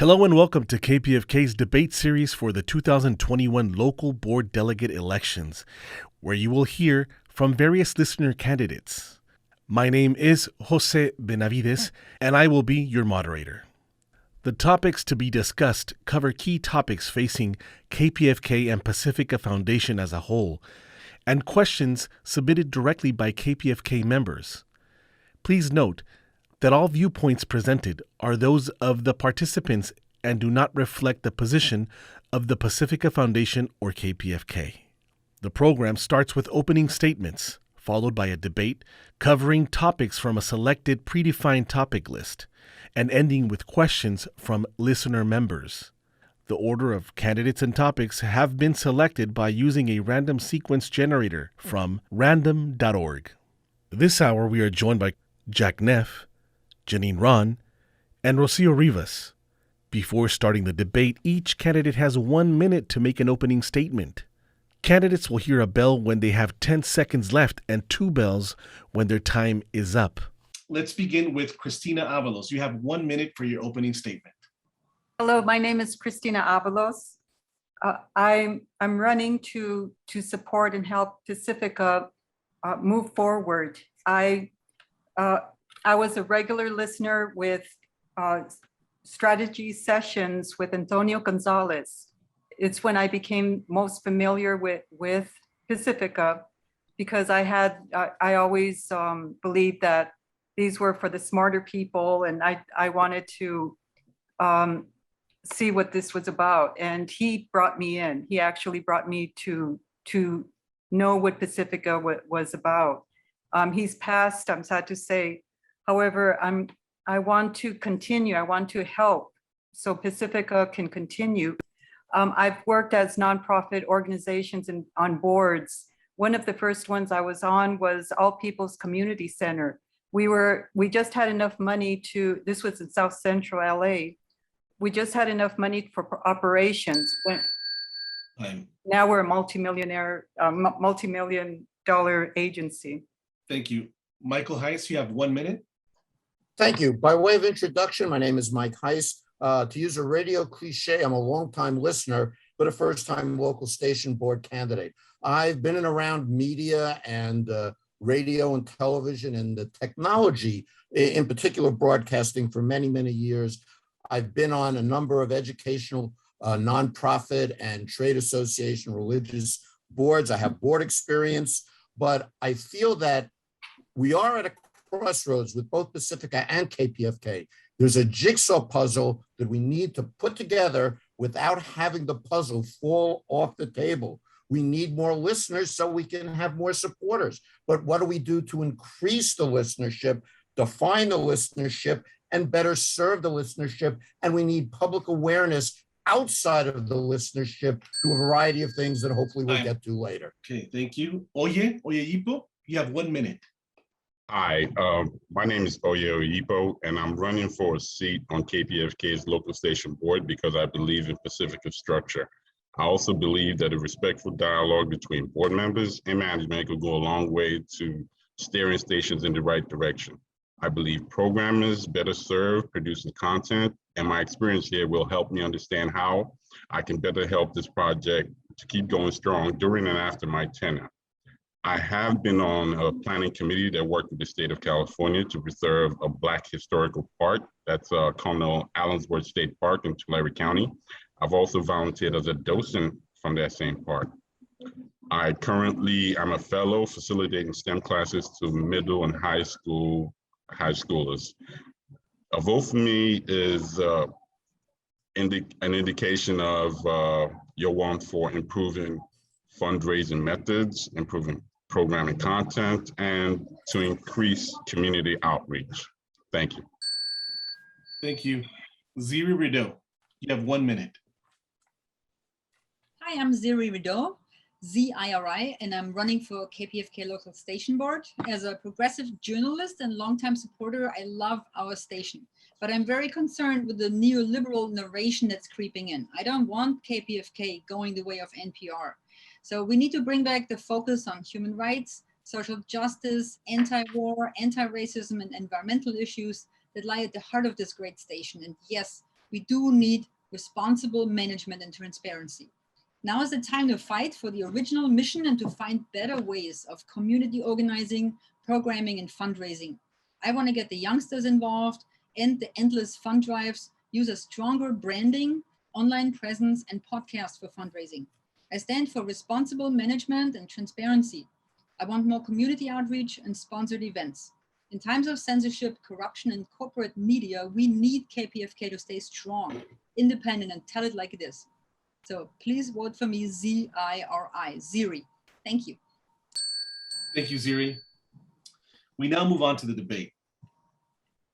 Hello and welcome to Kpfk's debate series for the 2021 Local Board Delegate Elections, where you will hear from various listener candidates. My name is Jose Benavides, and I will be your moderator. The topics to be discussed cover key topics facing Kpfk and Pacifica Foundation as a whole, and questions submitted directly by Kpfk members. Please note that all viewpoints presented are those of the participants and do not reflect the position of the Pacifica Foundation or Kpfk. The program starts with opening statements, followed by a debate covering topics from a selected predefined topic list, and ending with questions from listener members. The order of candidates and topics have been selected by using a random sequence generator from random.org. This hour we are joined by Jack Neff, Janine Ron, and Rocio Rivas. Before starting the debate, each candidate has 1 minute to make an opening statement. Candidates will hear a bell when they have 10 seconds left and 2 bells when their time is up. Let's begin with Christina Avalos. You have 1 minute for your opening statement. Hello, my name is Christina Avalos. I'm running to support and help Pacifica move forward. I was a regular listener with strategy sessions with Antonio Gonzalez. It's when I became most familiar with Pacifica, because I always believed that these were for the smarter people, and I wanted to see what this was about. And he brought me in. He actually brought me to know what Pacifica was about. He's passed, I'm sad to say. However, I want to continue. I want to help so Pacifica can continue. I've worked as nonprofit organizations and on boards. One of the first ones I was on was All People's Community Center. We just had enough money this was in South Central LA. We just had enough money for operations. Now we're a multi-million dollar agency. Thank you. Micheal Heiss, you have 1 minute. Thank you. By way of introduction, my name is Mike Heiss. To use a radio cliche, I'm a longtime listener, but a first-time local station board candidate. I've been in around media and radio and television and the technology, in particular broadcasting, for many, many years. I've been on a number of educational, nonprofit and trade association religious boards. I have board experience, but I feel that we are at a crossroads with both Pacifica and Kpfk. There's a jigsaw puzzle that we need to put together without having the puzzle fall off the table. We need more listeners so we can have more supporters. But what do we do to increase the listenership, define the listenership, and better serve the listenership? And we need public awareness outside of the listenership through a variety of things that hopefully we'll get to later. Okay, thank you. Oye Oyeyipo, you have 1 minute. Hi, my name is Oye Oyeyipo, and I'm running for a seat on Kpfk's local station board because I believe in Pacifica structure. I also believe that a respectful dialogue between board members and management could go a long way to steering stations in the right direction. I believe programmers better serve producing content, and my experience here will help me understand how I can better help this project to keep going strong during and after my tenure. I have been on a planning committee that worked with the state of California to preserve a Black historical park. That's Colonel Allensworth State Park in Tulare County. I've also volunteered as a docent from that same park. I'm a fellow facilitating STEM classes to middle and high schoolers. A vote for me is an indication of your want for improving fundraising methods, improving programming content, and to increase community outreach. Thank you. Thank you. Ziri Rideaux, you have 1 minute. Hi, I'm Ziri Rideaux, ZIRI, and I'm running for Kpfk local station board. As a progressive journalist and longtime supporter, I love our station, but I'm very concerned with the neoliberal narration that's creeping in. I don't want Kpfk going the way of NPR. So we need to bring back the focus on human rights, social justice, anti-war, anti-racism, and environmental issues that lie at the heart of this great station. And yes, We do need responsible management and transparency. Now is the time to fight for the original mission and to find better ways of community organizing, programming, and fundraising. I want to get the youngsters involved, end the endless fund drives, use a stronger branding, online presence, and podcasts for fundraising. I stand for responsible management and transparency. I want more community outreach and sponsored events. In times of censorship, corruption, and corporate media, we need Kpfk to stay strong, independent, and tell it like it is. So please vote for me, Z-I-R-I, Ziri. Thank you. Thank you, Ziri. We now move on to the debate.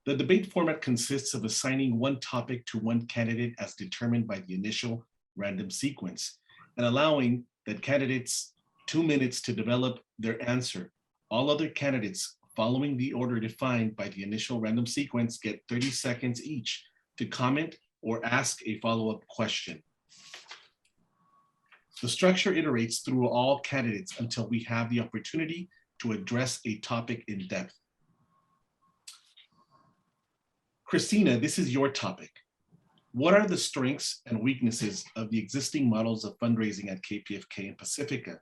The debate format consists of assigning one topic to one candidate as determined by the initial random sequence and allowing that candidates 2 minutes to develop their answer. All other candidates following the order defined by the initial random sequence get 30 seconds each to comment or ask a follow-up question. The structure iterates through all candidates until we have the opportunity to address a topic in depth. Christina, this is your topic. What are the strengths and weaknesses of the existing models of fundraising at Kpfk and Pacifica?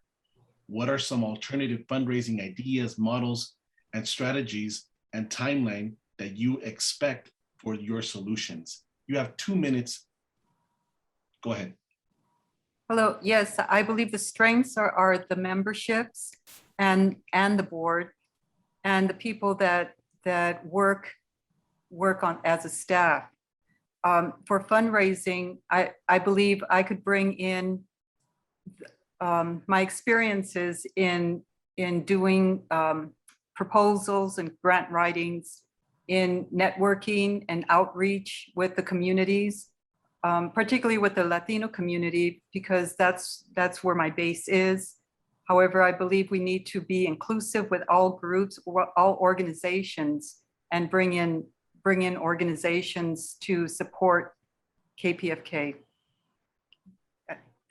What are some alternative fundraising ideas, models, and strategies and timeline that you expect for your solutions? You have 2 minutes. Go ahead. Hello, yes, I believe the strengths are the memberships and the board and the people that work on as a staff. For fundraising, I believe I could bring in my experiences in doing proposals and grant writings, in networking and outreach with the communities, particularly with the Latino community, because that's where my base is. However, I believe we need to be inclusive with all groups, all organizations, and bring in organizations to support Kpfk.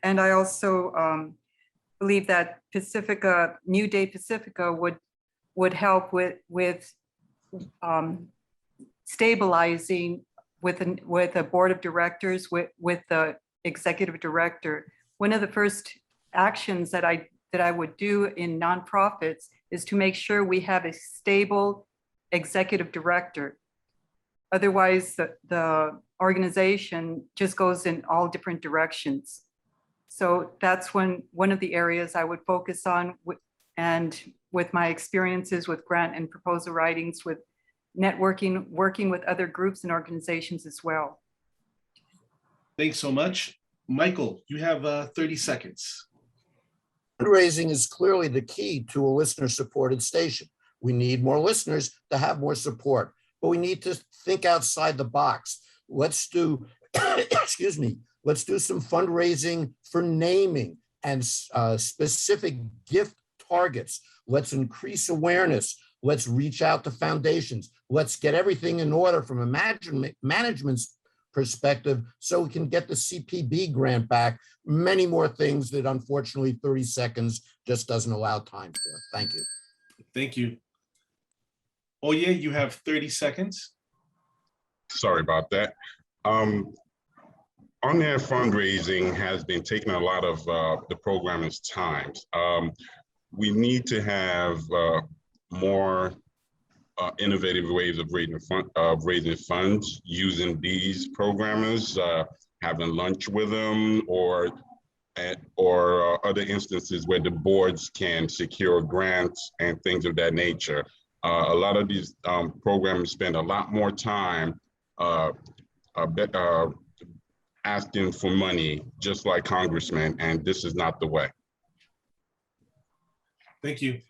And I also believe that Pacifica, New Day Pacifica would help with stabilizing with a board of directors, with the executive director. One of the first actions that I would do in nonprofits is to make sure we have a stable executive director. Otherwise, the organization just goes in all different directions. So that's one of the areas I would focus on, and with my experiences with grant and proposal writings, with networking, working with other groups and organizations as well. Thanks so much. Michael, you have 30 seconds. Fundraising is clearly the key to a listener-supported station. We need more listeners to have more support, but we need to think outside the box. Let's do, excuse me, let's do some fundraising for naming and specific gift targets. Let's increase awareness. Let's reach out to foundations. Let's get everything in order from a management's perspective so we can get the CPB grant back. Many more things that unfortunately 30 seconds just doesn't allow time for. Thank you. Thank you. Oye, you have 30 seconds. Sorry about that. On-air fundraising has been taking a lot of the programmers' times. We need to have more innovative ways of raising funds using these programmers, having lunch with them, or other instances where the boards can secure grants and things of that nature. A lot of these programs spend a lot more time asking for money, just like congressmen, and this is not the way. Thank you.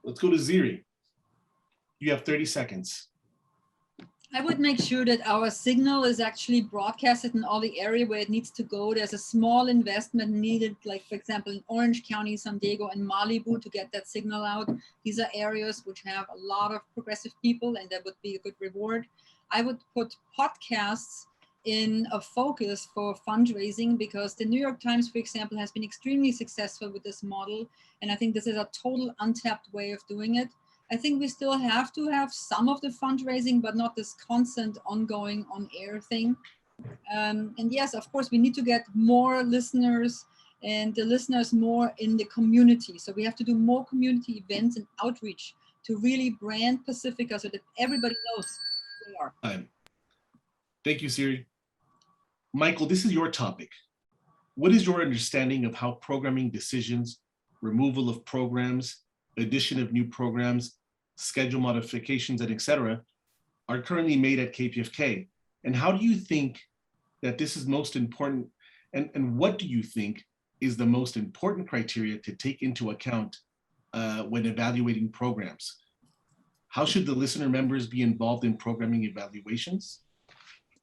Let's go to Ziri. You have 30 seconds. I would make sure that our signal is actually broadcasted in all the area where it needs to go. There's a small investment needed, like for example, in Orange County, San Diego, and Malibu to get that signal out. These are areas which have a lot of progressive people, and that would be a good reward. I would put podcasts in a focus for fundraising, because the New York Times, for example, has been extremely successful with this model. And I think this is a total untapped way of doing it. I think we still have to have some of the fundraising, but not this constant ongoing on-air thing. And yes, of course, we need to get more listeners and the listeners more in the community. So we have to do more community events and outreach to really brand Pacifica so that everybody knows who we are. Thank you, Ziri. Micheal, this is your topic. What is your understanding of how programming decisions, removal of programs, addition of new programs, schedule modifications, and et cetera, are currently made at KPFK? And how do you think that this is most important? And what do you think is the most important criteria to take into account when evaluating programs? How should the listener members be involved in programming evaluations?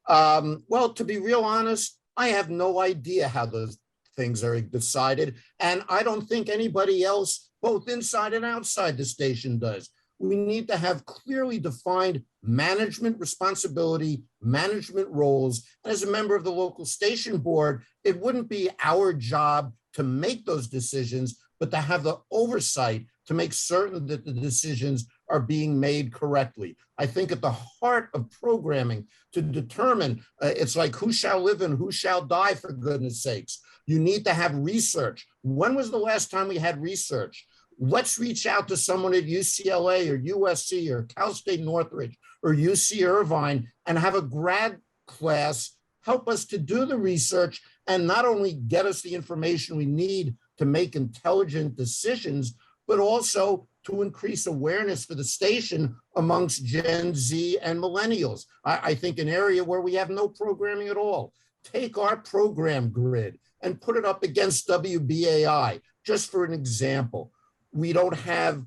Well, to be real honest, I have no idea how those things are decided. And I don't think anybody else, both inside and outside the station, does. We need to have clearly defined management responsibility, management roles. As a member of the local station board, it wouldn't be our job to make those decisions, but to have the oversight to make certain that the decisions are being made correctly. I think at the heart of programming to determine, it's like who shall live and who shall die, for goodness sakes. You need to have research. When was the last time we had research? Let's reach out to someone at UCLA or USC or Cal State Northridge or UC Irvine and have a grad class help us to do the research and not only get us the information we need to make intelligent decisions, but also to increase awareness for the station amongst Gen Z and millennials. I think an area where we have no programming at all. Take our program grid and put it up against WBAI, just for an example. We don't have,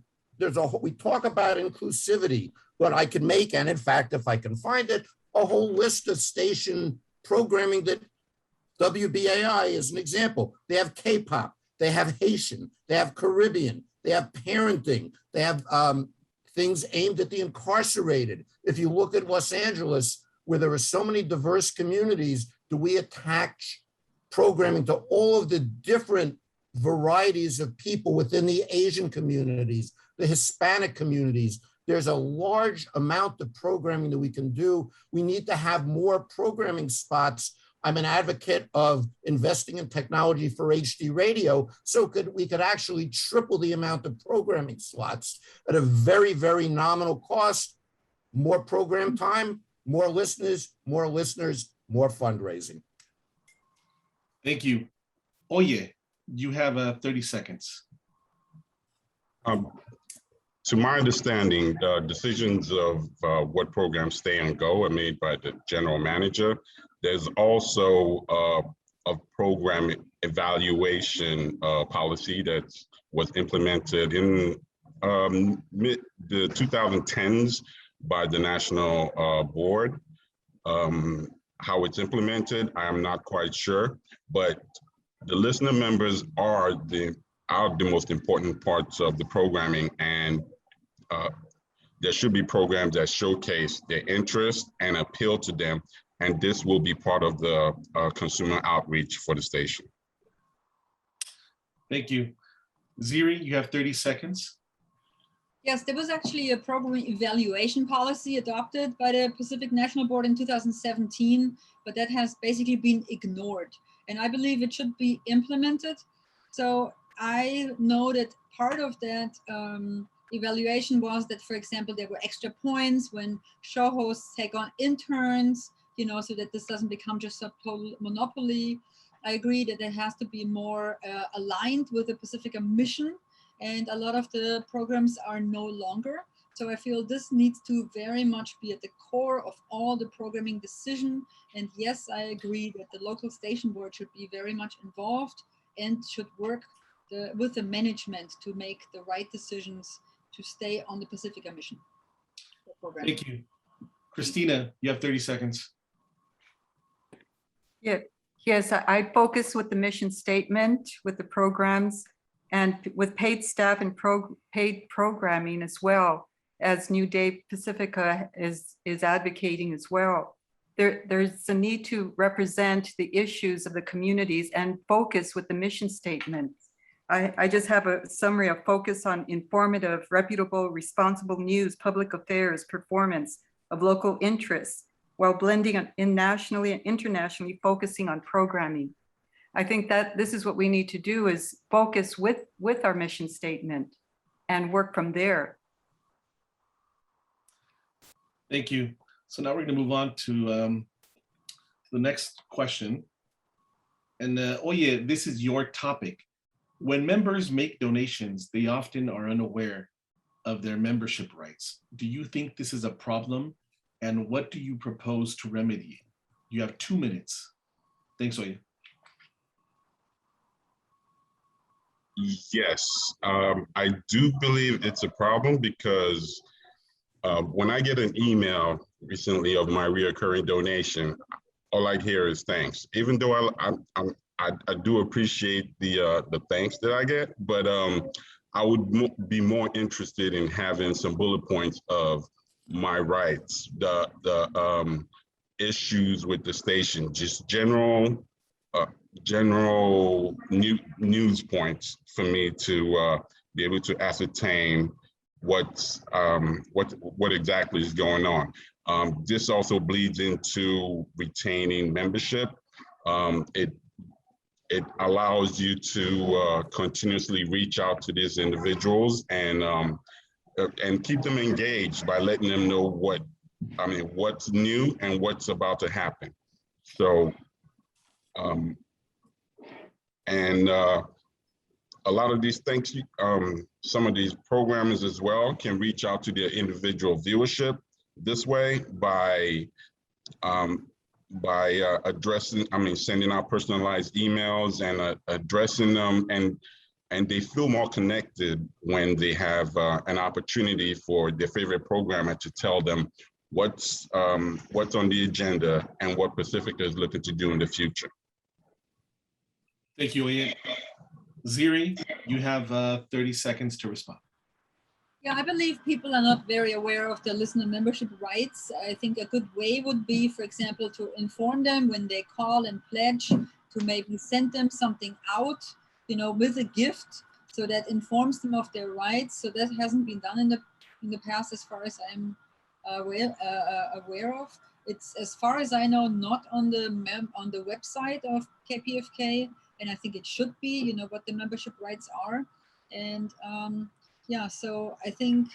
we talk about inclusivity, but I can make, and in fact, if I can find it, a whole list of station programming that WBAI is an example. They have K-pop, they have Haitian, they have Caribbean, they have parenting, they have things aimed at the incarcerated. If you look at Los Angeles, where there are so many diverse communities, do we attach programming to all of the different varieties of people within the Asian communities, the Hispanic communities? There's a large amount of programming that we can do. We need to have more programming spots. I'm an advocate of investing in technology for HD radio, so we could actually triple the amount of programming slots at a very, very nominal cost. More program time, more listeners, more fundraising. Thank you. Oye, you have 30 seconds. To my understanding, decisions of what programs stay and go are made by the general manager. There's also a program evaluation policy that was implemented in the 2010s by the National Board. How it's implemented, I am not quite sure, but the listener members are the most important parts of the programming, and there should be programs that showcase their interest and appeal to them, and this will be part of the consumer outreach for the station. Thank you. Ziri, you have 30 seconds. Yes, there was actually a program evaluation policy adopted by the Pacific National Board in 2017, but that has basically been ignored. And I believe it should be implemented. So I know that part of that evaluation was that, for example, there were extra points when show hosts take on interns, you know, so that this doesn't become just a total monopoly. I agree that it has to be more aligned with the Pacifica mission, and a lot of the programs are no longer. So I feel this needs to very much be at the core of all the programming decision. And yes, I agree that the local station board should be very much involved and should work with the management to make the right decisions to stay on the Pacifica mission. Thank you. Christina, you have 30 seconds. Yeah. Yes, I focus with the mission statement, with the programs, and with paid staff and paid programming as well, as New Day Pacifica is advocating as well. There's a need to represent the issues of the communities and focus with the mission statements. I just have a summary of focus on informative, reputable, responsible news, public affairs, performance of local interests, while blending in nationally and internationally, focusing on programming. I think that this is what we need to do, is focus with our mission statement and work from there. Thank you. So now we're going to move on to the next question. And Oye, this is your topic. When members make donations, they often are unaware of their membership rights. Do you think this is a problem? And what do you propose to remedy? You have 2 minutes. Thanks, Oye. Yes, I do believe it's a problem because when I get an email recently of my reoccurring donation, all I hear is thanks. Even though I do appreciate the thanks that I get, but I would be more interested in having some bullet points of my rights, the issues with the station, just general news points for me to be able to ascertain what exactly is going on. This also bleeds into retaining membership. It allows you to continuously reach out to these individuals and keep them engaged by letting them know what's new and what's about to happen. So, a lot of these things, some of these programmers as well can reach out to their individual viewership this way by sending out personalized emails and addressing them, and they feel more connected when they have an opportunity for their favorite programmer to tell them what's on the agenda and what Pacifica is looking to do in the future. Thank you, Oye. Ziri, you have 30 seconds to respond. Yeah, I believe people are not very aware of their listener membership rights. I think a good way would be, for example, to inform them when they call and pledge, to maybe send them something out, with a gift, so that informs them of their rights. So that hasn't been done in the past, as far as I'm aware of. It's, as far as I know, not on the website of Kpfk, and I think it should be, what the membership rights are. And yeah, so I think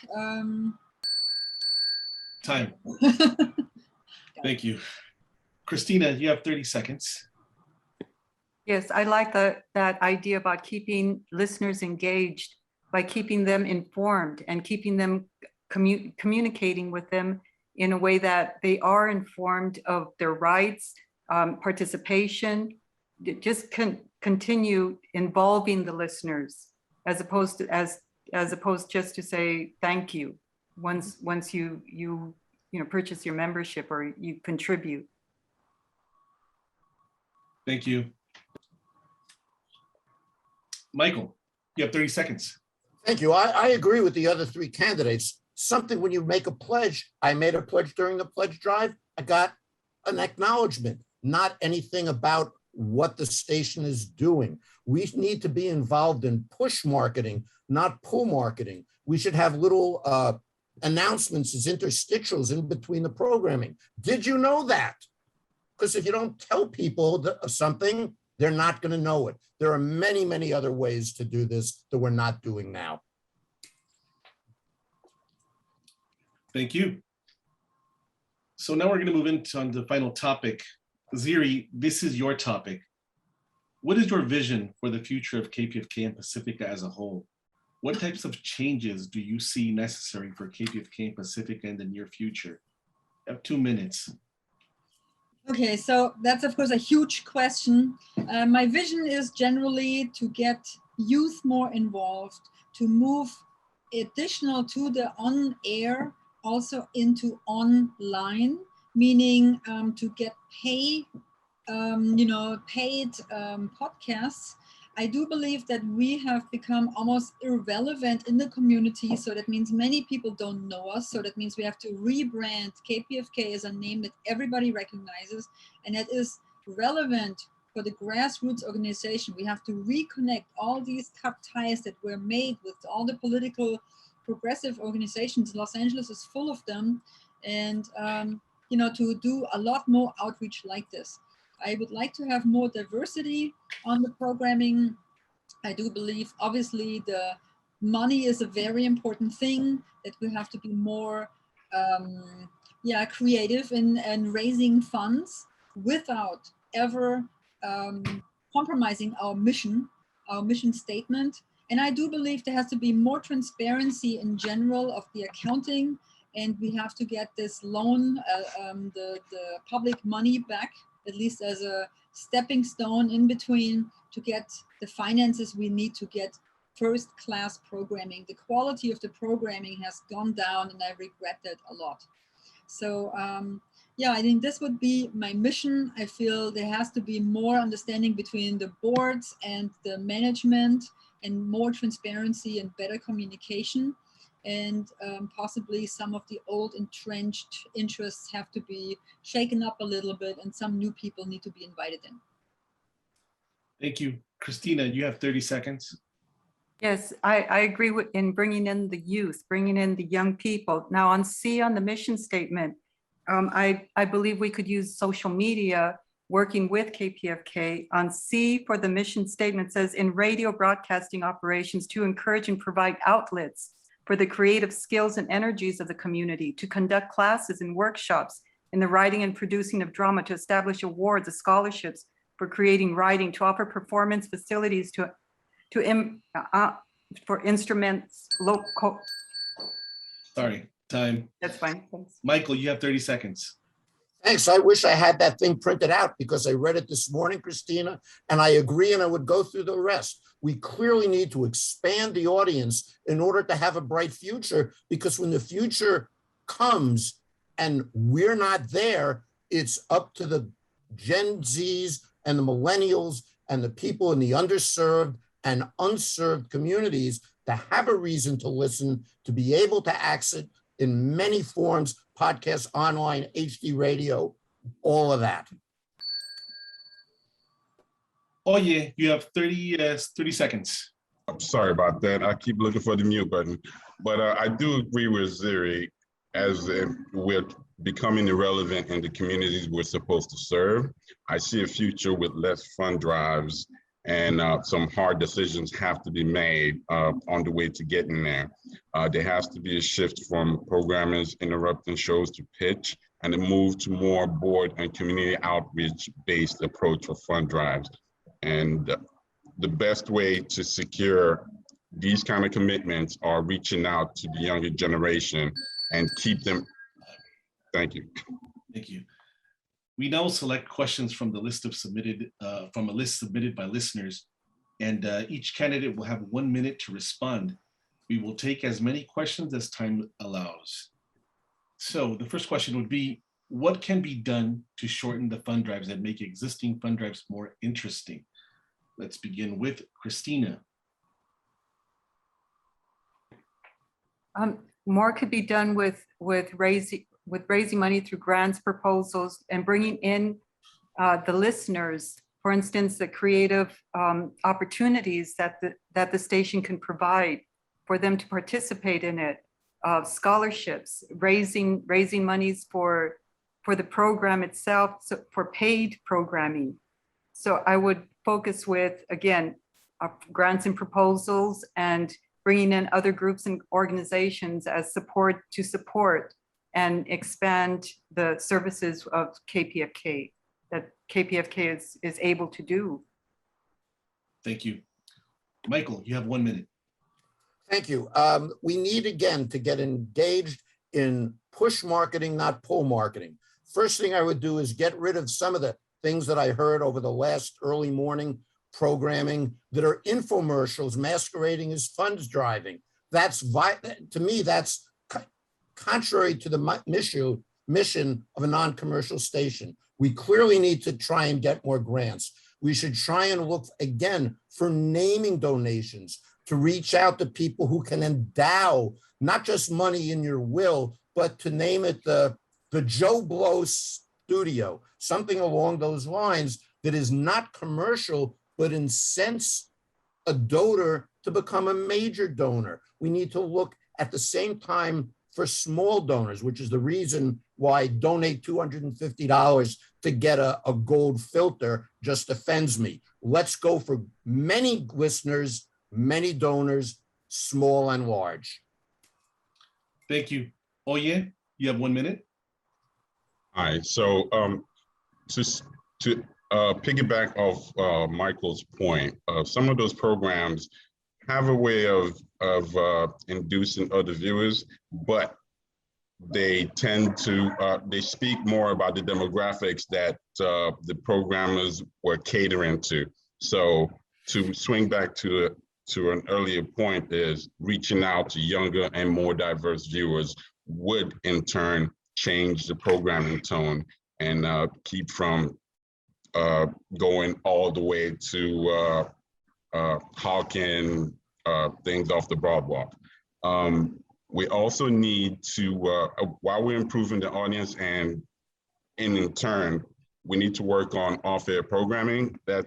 time. Thank you. Christina, you have 30 seconds. Yes, I like that idea about keeping listeners engaged by keeping them informed and keeping them communicating with them in a way that they are informed of their rights, participation. Just continue involving the listeners, as opposed just to say thank you once you purchase your membership or you contribute. Thank you. Michael, you have 30 seconds. Thank you. I agree with the other three candidates. Something when you make a pledge, I made a pledge during the pledge drive, I got an acknowledgement, not anything about what the station is doing. We need to be involved in push marketing, not pull marketing. We should have little announcements as interstitials in between the programming. Did you know that? Because if you don't tell people something, they're not going to know it. There are many, many other ways to do this that we're not doing now. Thank you. So now we're going to move into on the final topic. Ziri, this is your topic. What is your vision for the future of Kpfk and Pacifica as a whole? What types of changes do you see necessary for Kpfk and Pacifica in the near future? You have 2 minutes. Okay, so that's of course a huge question. My vision is generally to get youth more involved, to move additional to the on-air also into online, meaning to get paid podcasts. I do believe that we have become almost irrelevant in the community. So that means many people don't know us. So that means we have to rebrand Kpfk as a name that everybody recognizes and that is relevant for the grassroots organization. We have to reconnect all these cut ties that were made with all the political progressive organizations. Los Angeles is full of them. And, you know, to do a lot more outreach like this. I would like to have more diversity on the programming. I do believe, obviously, the money is a very important thing, that we have to be more creative in raising funds without ever compromising our mission statement. And I do believe there has to be more transparency in general of the accounting, and we have to get this loan, the public money back, at least as a stepping stone in between, to get the finances we need to get first-class programming. The quality of the programming has gone down, and I regret that a lot. So yeah, I think this would be my mission. I feel there has to be more understanding between the boards and the management, and more transparency and better communication. And possibly some of the old entrenched interests have to be shaken up a little bit, and some new people need to be invited in. Thank you. Christina, you have 30 seconds. Yes, I agree with in bringing in the youth, bringing in the young people. Now on C, on the mission statement, I believe we could use social media working with KPFK. On C for the mission statement says, in radio broadcasting operations to encourage and provide outlets for the creative skills and energies of the community, to conduct classes and workshops in the writing and producing of drama, to establish awards of scholarships for creating writing, to offer performance facilities for instruments, local. Sorry, time. That's fine, thanks. Michael, you have 30 seconds. Thanks. I wish I had that thing printed out, because I read it this morning, Christina, and I agree, and I would go through the rest. We clearly need to expand the audience in order to have a bright future, because when the future comes and we're not there, it's up to the Gen Zs and the millennials and the people in the underserved and unserved communities to have a reason to listen, to be able to access in many forms, podcasts, online, HD radio, all of that. Oye, you have 30 seconds. I'm sorry about that. I keep looking for the mute button. But I do agree with Ziri, as we're becoming irrelevant in the communities we're supposed to serve. I see a future with less fund drives, and some hard decisions have to be made on the way to getting there. There has to be a shift from programmers interrupting shows to pitch, and a move to more board and community outreach-based approach for fund drives. And the best way to secure these kind of commitments are reaching out to the younger generation and keep them. Thank you. Thank you. We now select questions from the list of submitted, from a list submitted by listeners, and each candidate will have 1 minute to respond. We will take as many questions as time allows. So the first question would be, what can be done to shorten the fund drives and make existing fund drives more interesting? Let's begin with Christina. More could be done with raising money through grants, proposals, and bringing in the listeners. For instance, the creative opportunities that the station can provide for them to participate in it. Scholarships, raising monies for the program itself, so for paid programming. So I would focus with, again, grants and proposals, and bringing in other groups and organizations as support and expand the services of KPFK that KPFK is able to do. Thank you. Michael, you have 1 minute. Thank you. We need, again, to get engaged in push marketing, not pull marketing. First thing I would do is get rid of some of the things that I heard over the last early morning programming that are infomercials masquerading as funds driving. To me, that's contrary to the mission of a non-commercial station. We clearly need to try and get more grants. We should try and look again for naming donations, to reach out to people who can endow not just money in your will, but to name it the Joe Blow Studio, something along those lines, that is not commercial, but incents a donor to become a major donor. We need to look at the same time for small donors, which is the reason why donate $250 to get a gold filter just offends me. Let's go for many listeners, many donors, small and large. Thank you. Oye, you have 1 minute. All right, so to piggyback off Michael's point, some of those programs have a way of inducing other viewers, but they tend to, they speak more about the demographics that the programmers were catering to. So to swing back to an earlier point is reaching out to younger and more diverse viewers would in turn change the programming tone and keep from going all the way to hawking things off the boardwalk. We also need to, while we're improving the audience and in turn, we need to work on off-air programming that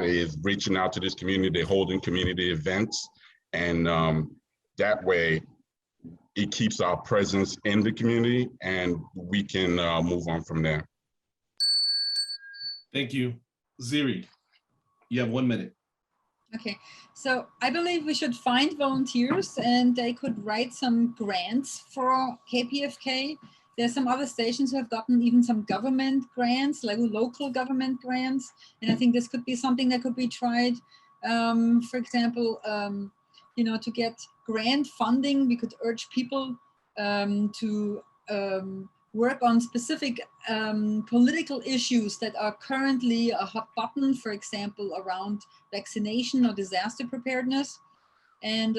is reaching out to this community, holding community events, and that way it keeps our presence in the community and we can move on from there. Thank you. Ziri, you have 1 minute. Okay, so I believe we should find volunteers and they could write some grants for KPFK. There's some other stations who have gotten even some government grants, like local government grants. And I think this could be something that could be tried. For example, you know, to get grant funding, we could urge people to work on specific political issues that are currently a hot button, for example, around vaccination or disaster preparedness. And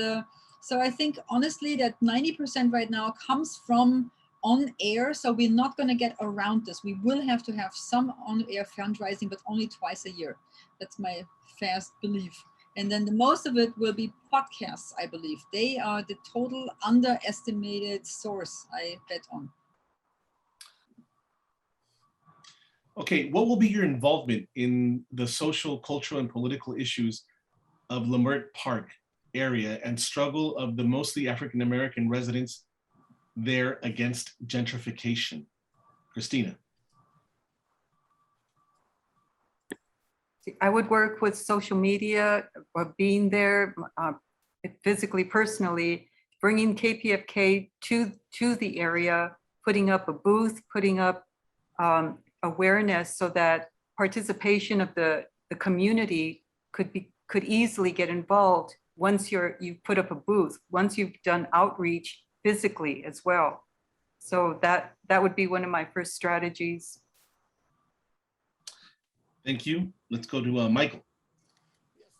so I think honestly that 90% right now comes from on air. So we're not going to get around this. We will have to have some on air fundraising, but only twice a year. That's my fast belief. And then the most of it will be podcasts, I believe. They are the total underestimated source, I bet on. Okay, what will be your involvement in the social, cultural, and political issues of Leimert Park area and struggle of the mostly African-American residents there against gentrification? Christina. I would work with social media or being there physically, personally, bringing KPFK to the area, putting up a booth, putting up awareness so that participation of the community could easily get involved once you put up a booth, once you've done outreach physically as well. So that would be one of my first strategies. Thank you. Let's go to Michael.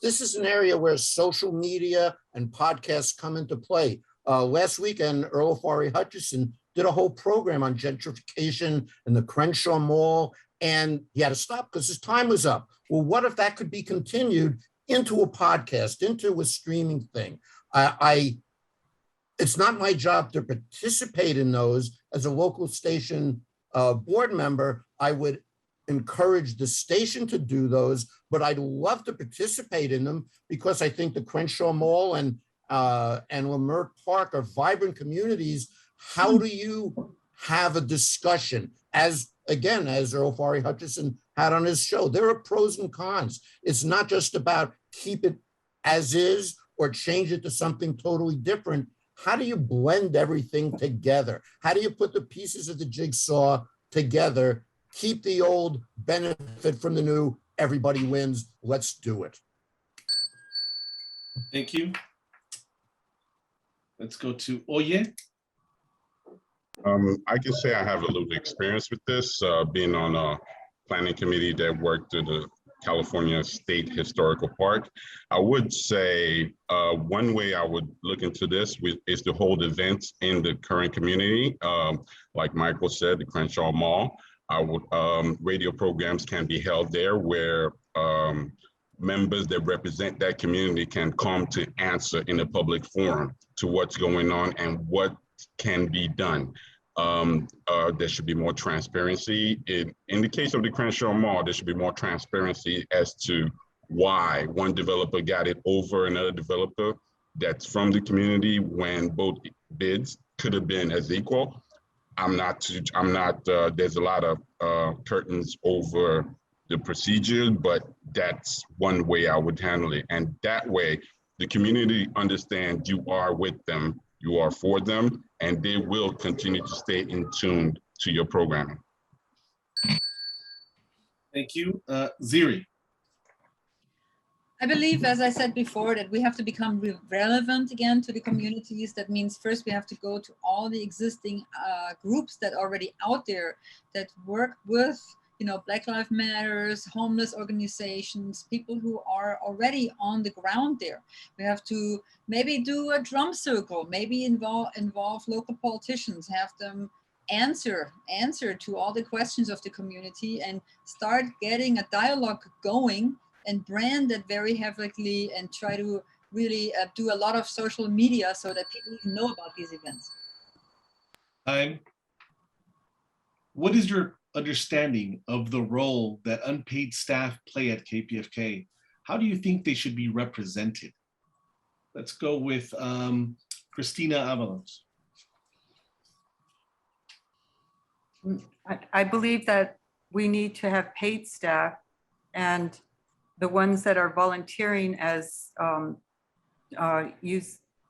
This is an area where social media and podcasts come into play. Last weekend, Earl Afari Hutchison did a whole program on gentrification in the Crenshaw Mall, and he had to stop because his time was up. Well, what if that could be continued into a podcast, into a streaming thing? It's not my job to participate in those. As a local station board member, I would encourage the station to do those, but I'd love to participate in them because I think the Crenshaw Mall and Leimert Park are vibrant communities. How do you have a discussion? As Earl Afari Hutchison had on his show, there are pros and cons. It's not just about keep it as is or change it to something totally different. How do you blend everything together? How do you put the pieces of the jigsaw together, keep the old, benefit from the new, everybody wins, let's do it. Thank you. Let's go to Oye. I can say I have a little experience with this, being on a planning committee that worked through the California State Historical Park. I would say one way I would look into this is to hold events in the current community. Like Michael said, the Crenshaw Mall. Radio programs can be held there where members that represent that community can come to answer in a public forum to what's going on and what can be done. There should be more transparency. In the case of the Crenshaw Mall, there should be more transparency as to why one developer got it over another developer that's from the community when both bids could have been as equal. There's a lot of curtains over the procedure, but that's one way I would handle it. And that way, the community understands you are with them, you are for them, and they will continue to stay in tune to your programming. Thank you. Ziri. I believe, as I said before, that we have to become relevant again to the communities. That means first we have to go to all the existing groups that are already out there that work with, you know, Black Lives Matters, homeless organizations, people who are already on the ground there. We have to maybe do a drum circle, maybe involve local politicians, have them answer to all the questions of the community and start getting a dialogue going and brand it very heavily and try to really do a lot of social media so that people even know about these events. What is your understanding of the role that unpaid staff play at KPFK? How do you think they should be represented? Let's go with Christina Avalos. I believe that we need to have paid staff, and the ones that are volunteering as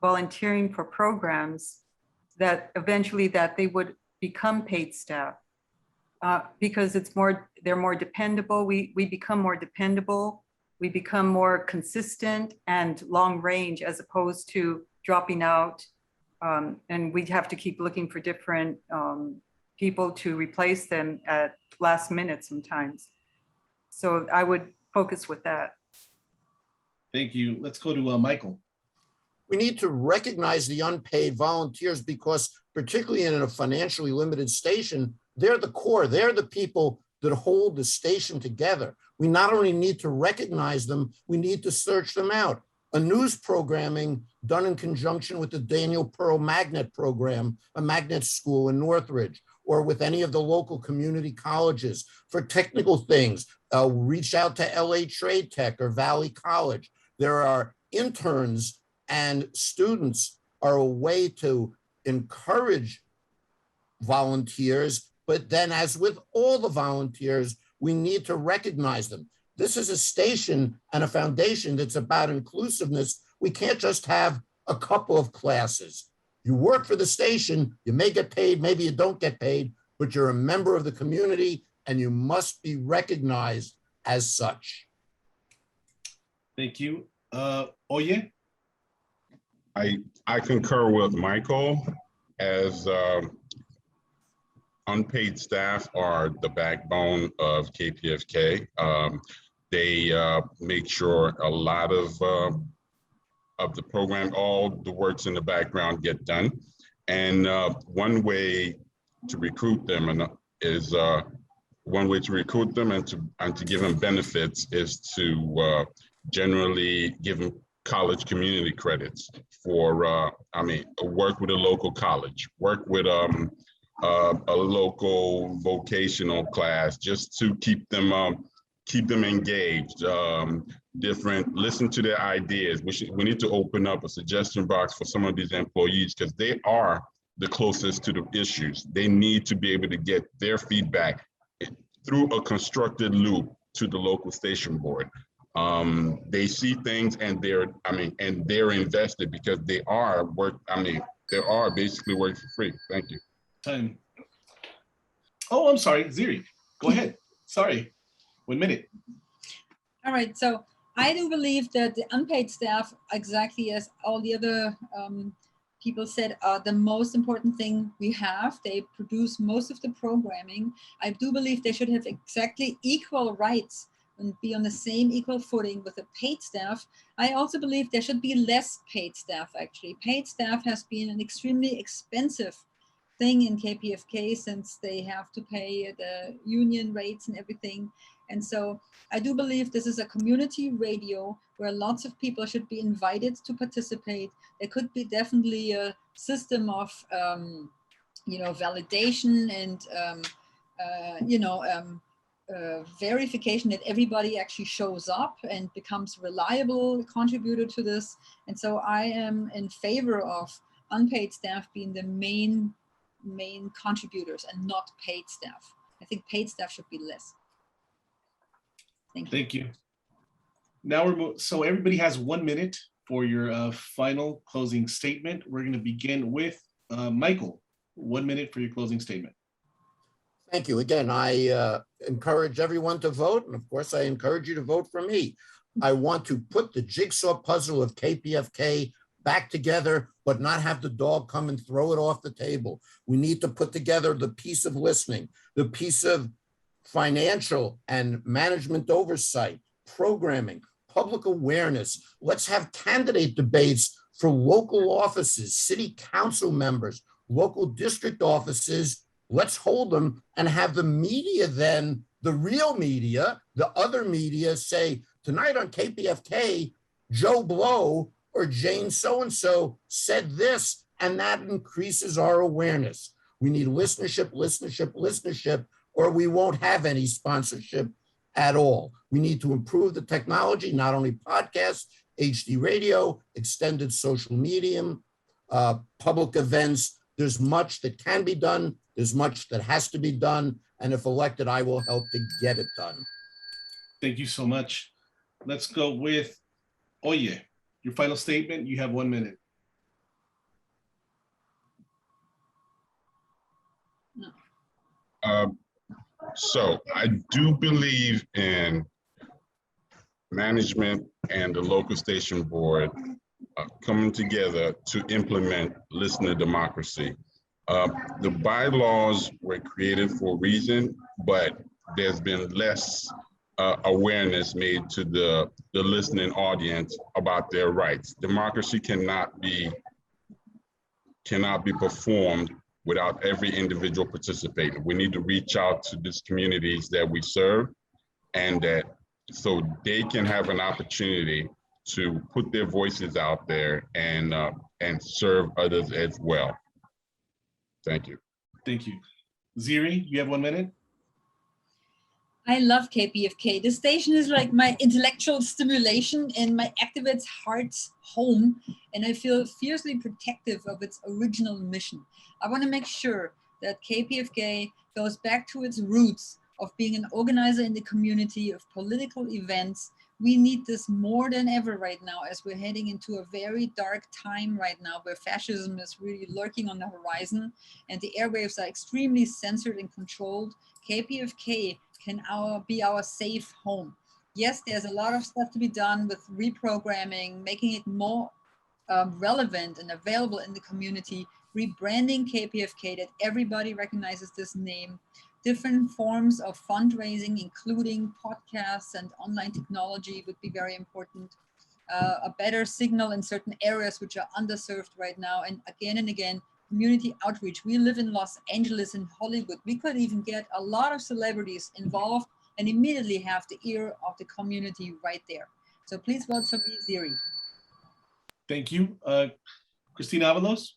volunteering for programs, that eventually that they would become paid staff because they're more dependable. We become more dependable. We become more consistent and long range as opposed to dropping out. And we have to keep looking for different people to replace them at last minute sometimes. So I would focus with that. Thank you. Let's go to Micheal. We need to recognize the unpaid volunteers because particularly in a financially limited station, they're the core. They're the people that hold the station together. We not only need to recognize them, we need to search them out. A news programming done in conjunction with the Daniel Pearl Magnet program, a magnet school in Northridge, or with any of the local community colleges for technical things. Reach out to LA Trade Tech or Valley College. There are interns and students are a way to encourage volunteers, but then as with all the volunteers, we need to recognize them. This is a station and a foundation that's about inclusiveness. We can't just have a couple of classes. You work for the station, you may get paid, maybe you don't get paid, but you're a member of the community and you must be recognized as such. Thank you. Oye? I concur with Micheal, as unpaid staff are the backbone of KPFK. They make sure a lot of the program, all the works in the background get done. And one way to recruit them and to give them benefits is to generally give them college community credits for, work with a local college, work with a local vocational class, just to keep them engaged, listen to their ideas. We need to open up a suggestion box for some of these employees because they are the closest to the issues. They need to be able to get their feedback through a constructed loop to the local station board. They see things and they're invested because they are basically working for free. Thank you. Time. Oh, I'm sorry, Ziri, go ahead. Sorry, 1 minute. All right, so I do believe that the unpaid staff, exactly as all the other people said, are the most important thing we have. They produce most of the programming. I do believe they should have exactly equal rights and be on the same equal footing with the paid staff. I also believe there should be less paid staff, actually. Paid staff has been an extremely expensive thing in KPFK since they have to pay the union rates and everything. And so I do believe this is a community radio where lots of people should be invited to participate. There could be definitely a system of validation and verification that everybody actually shows up and becomes reliable contributor to this. And so I am in favor of unpaid staff being the main contributors and not paid staff. I think paid staff should be less. Thank you. Thank you. Now so everybody has 1 minute for your final closing statement. We're going to begin with Micheal. 1 minute for your closing statement. Thank you. Again, I encourage everyone to vote. And of course, I encourage you to vote for me. I want to put the jigsaw puzzle of KPFK back together, but not have the dog come and throw it off the table. We need to put together the piece of listening, the piece of financial and management oversight, programming, public awareness. Let's have candidate debates for local offices, city council members, local district offices. Let's hold them and have the media then, the real media, the other media say, tonight on KPFK, Joe Blow or Jane so-and-so said this, and that increases our awareness. We need listenership, or we won't have any sponsorship at all. We need to improve the technology, not only podcasts, HD radio, extended social medium, public events. There's much that can be done. There's much that has to be done. And if elected, I will help to get it done. Thank you so much. Let's go with Oye. Your final statement, you have 1 minute. So I do believe in management and the local station board coming together to implement listener democracy. The bylaws were created for a reason, but there's been less awareness made to the listening audience about their rights. Democracy cannot be performed without every individual participating. We need to reach out to these communities that we serve, and that so they can have an opportunity to put their voices out there and serve others as well. Thank you. Thank you. Ziri, you have 1 minute. I love KPFK. The station is like my intellectual stimulation and my activist heart's home, and I feel fiercely protective of its original mission. I want to make sure that KPFK goes back to its roots of being an organizer in the community of political events. We need this more than ever right now, as we're heading into a very dark time right now where fascism is really lurking on the horizon and the airwaves are extremely censored and controlled. KPFK can be our safe home. Yes, there's a lot of stuff to be done with reprogramming, making it more relevant and available in the community, rebranding KPFK that everybody recognizes this name, different forms of fundraising, including podcasts and online technology would be very important. A better signal in certain areas which are underserved right now, and again, community outreach. We live in Los Angeles and Hollywood. We could even get a lot of celebrities involved and immediately have the ear of the community right there. So please vote for me, Ziri. Thank you. Christina Avalos?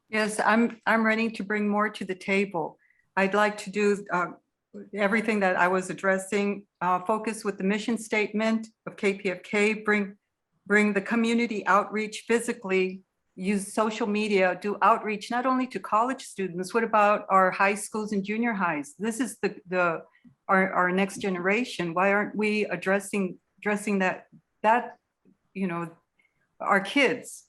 Yes, I'm ready to bring more to the table. I'd like to do everything that I was addressing, focus with the mission statement of KPFK, bring the community outreach physically, use social media, do outreach not only to college students. What about our high schools and junior highs? This is our next generation. Why aren't we addressing that our kids?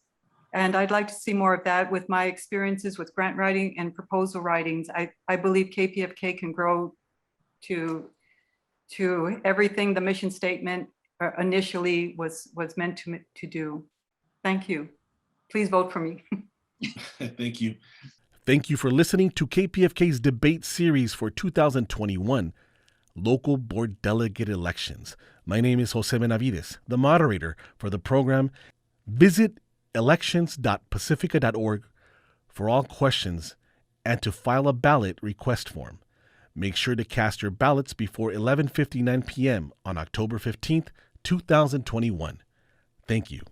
And I'd like to see more of that. With my experiences with grant writing and proposal writings, I believe KPFK can grow to everything the mission statement initially was meant to do. Thank you. Please vote for me. Thank you. Thank you for listening to KPFK's debate series for 2021 Local Board Delegate Elections. My name is Jose Benavides, the moderator for the program. Visit elections.pacifica.org for all questions and to file a ballot request form. Make sure to cast your ballots before 11:59 p.m. on October 15th, 2021. Thank you.